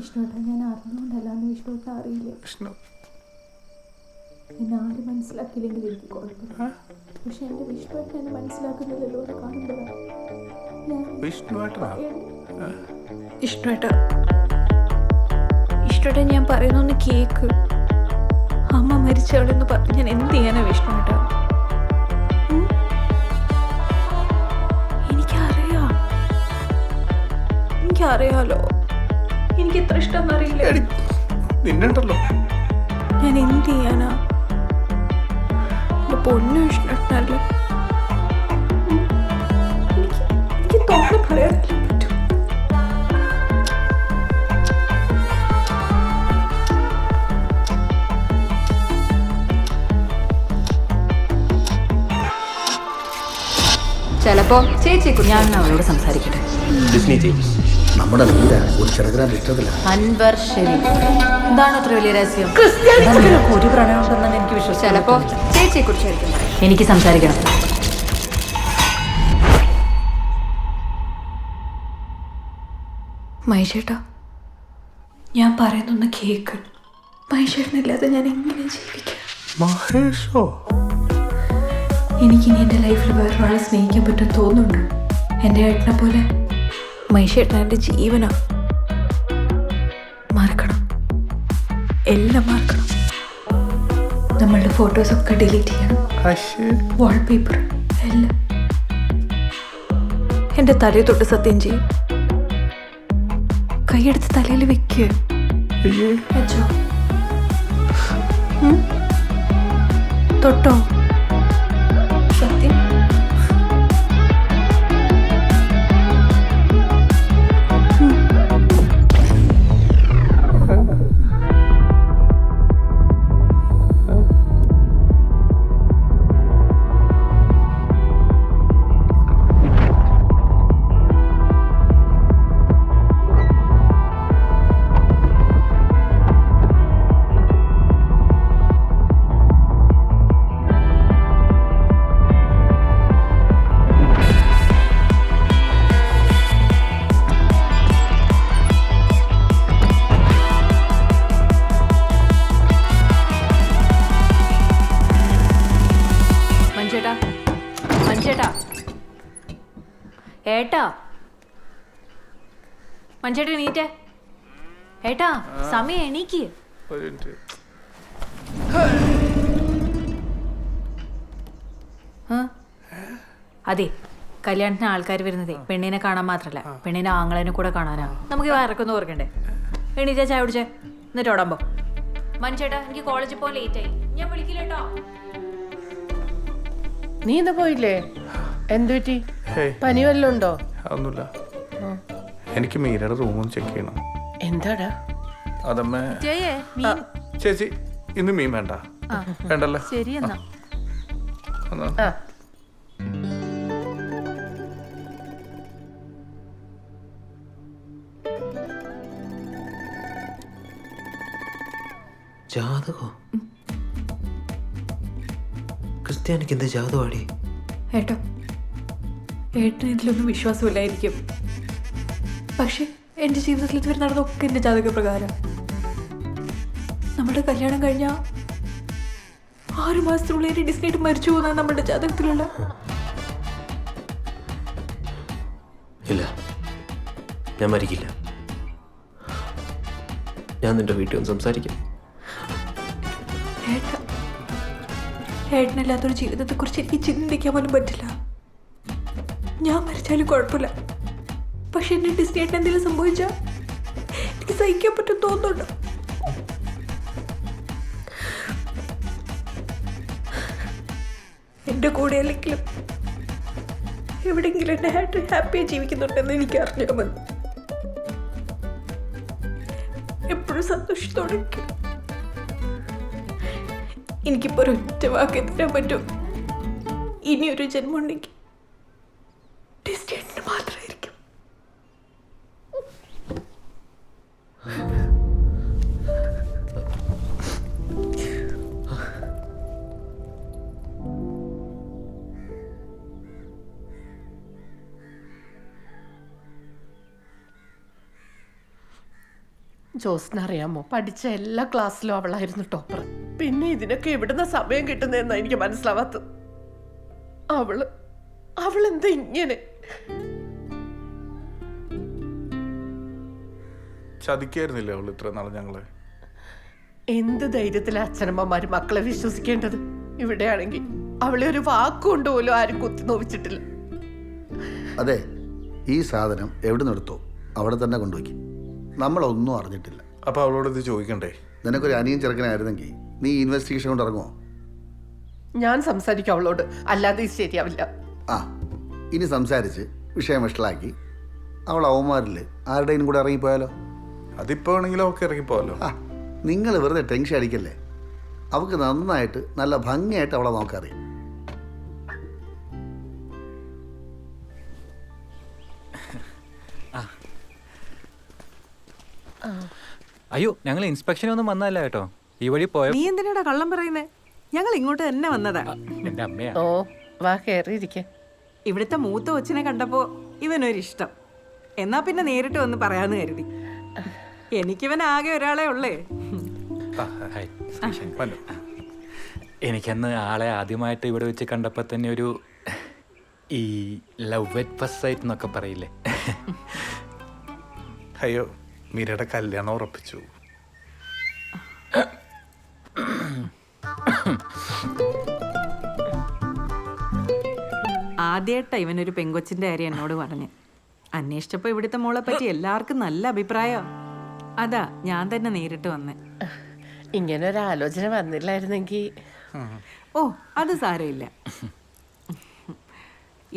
വിഷ്ണുവേട്ടാ, ഞാൻ അറിഞ്ഞുകൊണ്ടല്ലാന്ന് വിഷ്ണുവേട്ടാ അറിയില്ല. വിഷ്ണു എന്നെ ആരും മനസ്സിലാക്കിയില്ലെങ്കിൽ എനിക്ക് കുഴപ്പമില്ല. പക്ഷെ എൻ്റെ വിഷ്ണുവേട്ടൻ എന്നെ മനസ്സിലാക്കുന്നില്ലല്ലോ എന്ന് കാണുമ്പോഴാണ് വിഷ്ണുവേട്ടനാ. വിഷ്ണുവേട്ടാ, വിഷ്ണുവേട്ടൻ ഞാൻ പറയുന്നൊന്ന് കേക്ക്. അമ്മ മരിച്ചവളെന്ന് പറഞ്ഞ് ഞാൻ എന്ത് ചെയ്യാനാ വിഷ്ണുവേട്ടാ? എനിക്കറിയാലോ, എനിക്ക് എത്ര ഇഷ്ടം അറിയില്ല. നിന്നുണ്ടല്ലോ, ഞാൻ എന്ത് ചെയ്യാനാ? എൻ്റെ പൊന്നു വിഷ്ണുവേട്ടനല്ലേ. എനിക്ക് തോന്നി പറയാനല്ലേ പറ്റൂ. ചിലപ്പോ ചേച്ചിയെക്കുറിച്ച് ഞാൻ അവളോട് സംസാരിക്കട്ടെ. നമ്മുടെ ഒരു ചെറുകിട ഇഷ്ടത്തില്ല. അൻവർ ഷെരീഫ് എന്താണ് അത്ര വലിയ രഹസ്യം? ഒരു പ്രണയം ഉണ്ടെന്ന് എനിക്ക് വിശ്വസിച്ചു. ചിലപ്പോ ചേച്ചിയെക്കുറിച്ചായിരിക്കും എനിക്ക് സംസാരിക്കണം. മഹേഷേട്ടാ, ഞാൻ പറയുന്നൊന്ന് കേക്ക്. മഹേഷേട്ടനില്ലാതെ ഞാൻ എങ്ങനെ ജീവിക്കാം? മഹേഷോ? എനിക്കിനി എൻ്റെ ലൈഫിൽ വേറൊരാളെ സ്നേഹിക്കാൻ പറ്റും തോന്നുന്നുണ്ട്. എൻ്റെ ഏട്ടനെ പോലെ മഹേഷേട്ടൻ എൻ്റെ ജീവനാ. മറക്കണം, എല്ലാം മറക്കണം. നമ്മളുടെ ഫോട്ടോസൊക്കെ ഡിലീറ്റ് ചെയ്യണം. വാൾപേപ്പർ എല്ലാം. എൻ്റെ തലയിൽ തൊട്ട് സത്യം ചെയ്യും. കൈയെടുത്ത് തലയിൽ വെക്കുക. വെച്ചോ? തൊട്ടോ? സത്യം. ഏട്ടാ, മഞ്ചേട്ടൻ എണീറ്റേ. ഏട്ടാ, സമയം എണീക്ക്. അതെ, കല്യാണത്തിന് ആൾക്കാർ വരുന്നതേ പെണ്ണിനെ കാണാൻ മാത്രല്ല, പെണ്ണിനെ ആങ്ങളേനെ കൂടെ കാണാനാ. നമുക്ക് വരക്കൊന്നും ഓർക്കണ്ടേ? എണീറ്റാ, ചായ കുടിച്ചേ, എന്നിട്ട് ഓടാമ്പോ. മഞ്ചേട്ടാ, എനിക്ക് കോളേജിൽ പോകാൻ ലേറ്റ് ആയി, ഞാൻ വിളിക്കില്ലേട്ടോ. നീ ഇന്ന് പോയില്ലേ? എന്തു പറ്റി? പനി വല്ലതും ഉണ്ടോ? ഒന്നുമില്ല. എനിക്ക് മീരയുടെ റൂമൊന്ന് ചെക്ക് ചെയ്യണം. എന്താടാ? അതമ്മേ. ചേച്ചി, ഇന്ന് മീൻ വേണ്ട. വേണ്ടല്ലോ. ശരി എന്നാ. ജാതകോ? ക്രിസ്ത്യാനിക്ക് എന്ത് ജാതകമാടി? ഏട്ടോ, ഏട്ടന് ഇതിലൊന്നും വിശ്വാസമില്ലായിരിക്കും. പക്ഷെ എൻ്റെ ജീവിതത്തിൽ ഇതുവരെ നടന്നതൊക്കെ എൻ്റെ ജാതകപ്രകാരം. നമ്മുടെ കല്യാണം കഴിഞ്ഞാൽ 6 മാസത്തിനുള്ളിൽ എൻ്റെ ഡിസ്നേറ്റ് മരിച്ചു പോകുന്നതാണ് നമ്മുടെ ജാതകത്തിലുള്ള. ഇല്ല, ഞാൻ മരിക്കില്ല. ഞാൻ നിന്റെ വീട്ടിൽ ഒന്ന് സംസാരിക്കാം. ഏട്ടനില്ലാത്തൊരു ജീവിതത്തെക്കുറിച്ച് എനിക്ക് ചിന്തിക്കാൻ പോലും പറ്റില്ല. ഞാൻ മരിച്ചാലും കുഴപ്പമില്ല. പക്ഷെ എൻ്റെ ഡിസ്നേറ്റിന് എന്തെങ്കിലും സംഭവിച്ചാൽ എനിക്ക് സഹിക്കാൻ പറ്റും തോന്നുന്നുണ്ട്. എൻ്റെ കൂടെ അല്ലെങ്കിലും എവിടെയെങ്കിലും എൻ്റെ ഹാപ്പിയായി ജീവിക്കുന്നുണ്ടെന്ന് എനിക്ക് അറിഞ്ഞാൽ മതി. എപ്പോഴും സന്തോഷത്തോടെ എനിക്കിപ്പോൾ ഒരൊറ്റ വാക്ക് തരാൻ പറ്റും. ഇനിയൊരു ജന്മം ഉണ്ടെങ്കിൽ ഡിസ്റ്റേറ്റിന് മാത്രമായിരിക്കും. ജോസിനറിയാമോ, പഠിച്ച എല്ലാ ക്ലാസ്സിലും അവളായിരുന്നു ടോപ്പർ. പിന്നെ ഇതിനൊക്കെ എവിടുന്ന സമയം കിട്ടുന്നതെന്നാ എനിക്ക് മനസ്സിലാവാത്തത്. അവളെന്താ ഇങ്ങനെ? ചതിക്കായിരുന്നില്ലേ അവൾ ഇത്ര നാളെ ഞങ്ങളെ? എന്ത് ധൈര്യത്തിലെ അച്ഛനമ്മമാര് മക്കളെ വിശ്വസിക്കേണ്ടത്? ഇവിടെയാണെങ്കിൽ അവളെ ഒരു വാക്കുകൊണ്ട് പോലും ആരും കുത്തി നോവിച്ചിട്ടില്ല. അതെ, ഈ സാധനം എവിടെ നിന്നെടുത്തോ അവിടെ തന്നെ കൊണ്ടുപോയി. നമ്മളൊന്നും അറിഞ്ഞിട്ടില്ല. അപ്പൊ അവളോട് ഇത് ചോദിക്കണ്ടേ? നിനക്കൊരു അനിയൻ ചെറുക്കനായിരുന്നെങ്കിൽ നീ ഇൻവെസ്റ്റിഗേഷൻ കൊണ്ട് ഇറങ്ങുമോ? ഞാൻ സംസാരിക്കും അവളോട്, അല്ലാതെ ഇത് ശരിയാവില്ല. ആ, ഇനി സംസാരിച്ച് വിഷയം വഷളാക്കി അവൾ അവന്മാരിൽ ആരുടെയും കൂടെ ഇറങ്ങിപ്പോയാലോ? അതിപ്പോ ആണെങ്കിലും ഒക്കെ ഇറങ്ങിപ്പോവല്ലോ. ആ, നിങ്ങൾ വെറുതെ ടെൻഷൻ അടിക്കല്ലേ. അവൾക്ക് നന്നായിട്ട് നല്ല ഭംഗിയായിട്ട് അവളെ നോക്കറിയാം. അയ്യോ, ഞങ്ങൾ ഇൻസ്പെക്ഷനൊന്നും വന്നല്ല കേട്ടോ. ഈ വഴി പോയ നീ എന്തിനാടാ കള്ളം പറയുന്നേ? ഞങ്ങൾ ഇങ്ങോട്ട് തന്നെ വന്നതാ. എന്റെ അമ്മയാ. ഓ, വാ കയറിയിരിക്കെ. ഇവിടുത്തെ മൂത്ത കൊച്ചിനെ കണ്ടപ്പോ ഇവനൊരിഷ്ടം. എന്നാ പിന്നെ നേരിട്ട് വന്ന് പറയാന്ന് കരുതി. എനിക്കിവൻ ആകെ ഒരാളെ ഉള്ളേ. ഹായ്. എനിക്കന്ന് ആളെ ആദ്യമായിട്ട് ഇവിടെ വെച്ച് കണ്ടപ്പോ തന്നെ ഒരു ഈ ലവ് അറ്റ് ഫസ്റ്റ് സൈറ്റ് എന്നൊക്കെ പറയില്ലേ. അയ്യോ, മീരയുടെ കല്യാണം ഉറപ്പിച്ചു. ആദ്യമായിട്ടാ ഇവനൊരു പെങ്കൊച്ചിന്റെ കാര്യം എന്നോട് പറഞ്ഞ്. അന്വേഷിച്ചപ്പോ ഇവിടുത്തെ മോളെ പറ്റി എല്ലാവർക്കും നല്ല അഭിപ്രായം. അതാ ഞാൻ തന്നെ നേരിട്ട് വന്നേ. ഇങ്ങനെ ഒരു ആലോചന വന്നില്ലായിരുന്നെങ്കിൽ. ഓ, അത് സാരമില്ല.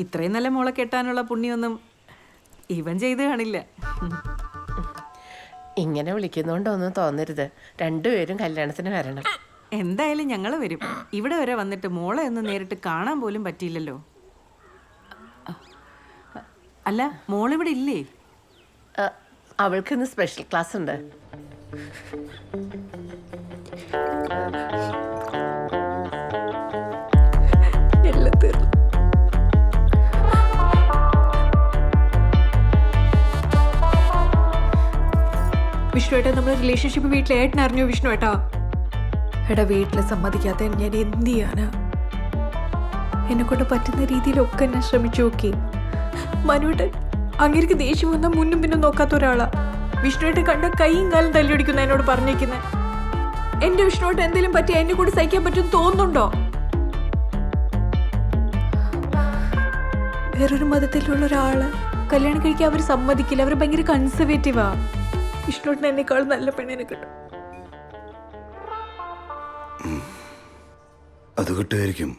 ഇത്രയും നല്ല മോളെ കെട്ടാനുള്ള പുണ്യൊന്നും ഇവൻ ചെയ്ത് കാണില്ല. ഇങ്ങനെ വിളിക്കുന്നോണ്ടൊന്നും തോന്നരുത്. രണ്ടുപേരും കല്യാണത്തിന് വരണം. എന്തായാലും ഞങ്ങൾ വരും. ഇവിടെ വരെ വന്നിട്ട് മോളെ ഒന്ന് നേരിട്ട് കാണാൻ പോലും പറ്റിയില്ലല്ലോ. അല്ല, മോളിവിടെ ഇല്ലേ? അവൾക്ക് ഇന്ന് സ്പെഷ്യൽ ക്ലാസ് ഉണ്ട്. വിഷ്ണുവേട്ടാ, നമ്മുടെ റിലേഷൻഷിപ്പ് വീട്ടിലേട്ടൻ അറിഞ്ഞു വിഷ്ണുവേട്ടാ? എടാ, വീട്ടിൽ സമ്മതിക്കാത്ത ഞാൻ എന്ത് ചെയ്യാനാ? എന്നെ കൊണ്ട് പറ്റുന്ന രീതിയിലൊക്കെ ഞാൻ ശ്രമിച്ചു നോക്കി. മനുവേട്ടൻ അങ്ങേർക്ക് ദേഷ്യം വന്നാൽ മുന്നും പിന്നും നോക്കാത്ത ഒരാളാ. വിഷ്ണുവേട്ടൻ കണ്ട കൈയും കാലം തല്ലിയൊടിക്കുന്ന എന്നോട് പറഞ്ഞേക്കുന്നത്. എന്റെ വിഷ്ണുവേട്ടൻ എന്തെങ്കിലും പറ്റി എന്നെ കൂടി സഹിക്കാൻ പറ്റുമെന്ന് തോന്നുന്നുണ്ടോ? വേറൊരു മതത്തിലുള്ള ഒരാള് കല്യാണം കഴിക്കാൻ അവർ സമ്മതിക്കില്ല. അവർ ഭയങ്കര കൺസർവേറ്റീവാ. വിഷ്ണുവേട്ടൻ എന്നെക്കാൾ നല്ല പെണ്ണിനെ കിട്ടും. അത് കിട്ടുമായിരിക്കും.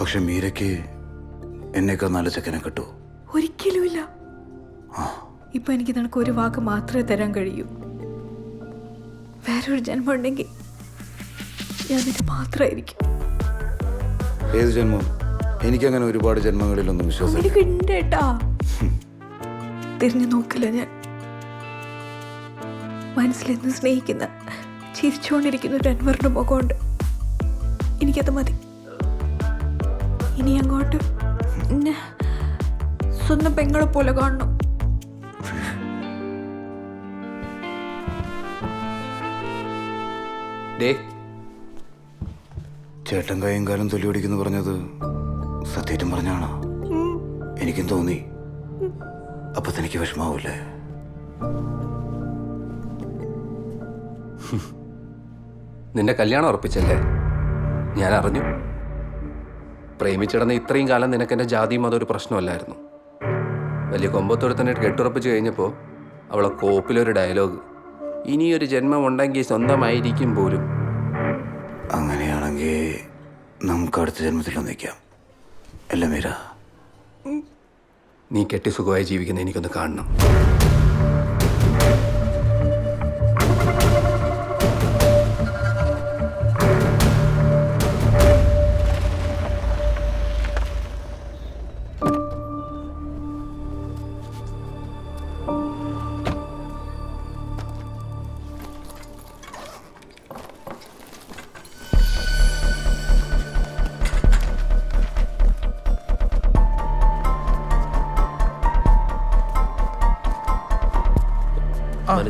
പക്ഷെ മീരയ്ക്ക് എന്നേക്കാൾ നല്ല ചെക്കനെ കിട്ടൂ? ഒരിക്കലുമില്ല. ഇപ്പൊ എനിക്ക് നിനക്ക് ഒരു വാക്ക് മാത്രമേ തരാൻ കഴിയൂ. വേറൊരു ജന്മം ഉണ്ടെങ്കിൽ ഞാൻ നിന്നെ മാത്രമായിരിക്കും. ഏത് ജന്മം? എനിക്കങ്ങനെ ഒരുപാട് ജന്മങ്ങളിലൊന്നും വിശ്വാസം. എനിക്ക് ഉണ്ടേട്ടാ. തിരിഞ്ഞു നോക്കില്ല ഞാൻ. മനസ്സിലെന്ന് സ്നേഹിക്കുന്ന ചിരിച്ചുകൊണ്ടിരിക്കുന്ന ഒരു അൻവറിന്റെ മുഖമുണ്ട്. എനിക്കത് മതി. ഇനി അങ്ങോട്ട് എന്നെ സ്വന്തം പെങ്ങളെ പോലെ കാണണം. ചേട്ടൻ കൈയും കാലം തൊല്ലിയോടിക്കുന്നു പറഞ്ഞത് സത്യം പറഞ്ഞാണോ? എനിക്കും തോന്നി. അപ്പൊ തനിക്ക് വിഷമാവൂല്ലേ? നിന്റെ കല്യാണം ഉറപ്പിച്ചല്ലേ? ഞാൻ അറിഞ്ഞു. പ്രേമിച്ചിടന്ന ഇത്രയും കാലം നിനക്ക് എൻ്റെ ജാതിയും അതൊരു പ്രശ്നമല്ലായിരുന്നു. വലിയ കൊമ്പത്തോടെ തന്നെ കെട്ടുറപ്പിച്ച് കഴിഞ്ഞപ്പോൾ അവളെ കോപ്പിലൊരു ഡയലോഗ്, ഇനിയൊരു ജന്മം ഉണ്ടെങ്കിൽ സ്വന്തമായിരിക്കും പോലും. അങ്ങനെയാണെങ്കിൽ നമുക്ക് അടുത്ത ജന്മത്തിൽ ഒന്നിക്കാം അല്ലേ മീര? നീ കെട്ടി സുഖമായി ജീവിക്കുന്ന എനിക്കൊന്ന് കാണണം.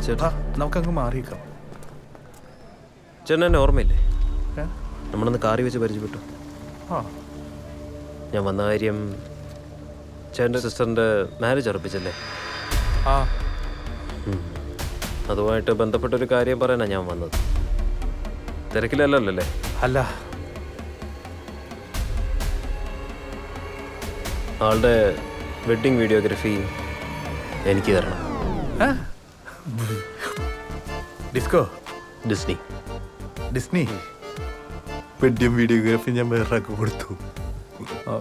ചേട്ടാ നമുക്കങ്ങ് മാറിയേക്കാം. ചേട്ടൻ എന്നെ ഓർമ്മയില്ലേ? ഏ? നമ്മളൊന്ന് കാറി വെച്ച് പരിചയപ്പെട്ടു. ആ ഞാൻ വന്ന കാര്യം ചേട്ടൻ്റെ സിസ്റ്ററിൻ്റെ മാരേജ് ഉറപ്പിച്ചല്ലേ? ആ അതുമായിട്ട് ബന്ധപ്പെട്ടൊരു കാര്യം പറയാനാണ് ഞാൻ വന്നത്. തിരക്കിലല്ലോ അല്ലേ? അല്ല, ആളുടെ വെഡ്ഡിങ് വീഡിയോഗ്രാഫി എനിക്ക് തരണം. Disco Disney. Disney wedding videography ഞാൻ വേറൊരാൾക്ക് കൊടുത്തു. ഓ,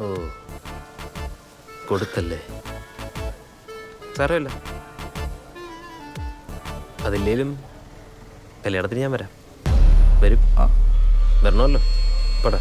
കൊടുത്തല്ലേ? സാരമില്ല, അതില്ലേലും കല്യാണത്തിന് ഞാൻ വരാം. വരും, വരണമല്ലോ. പടാ.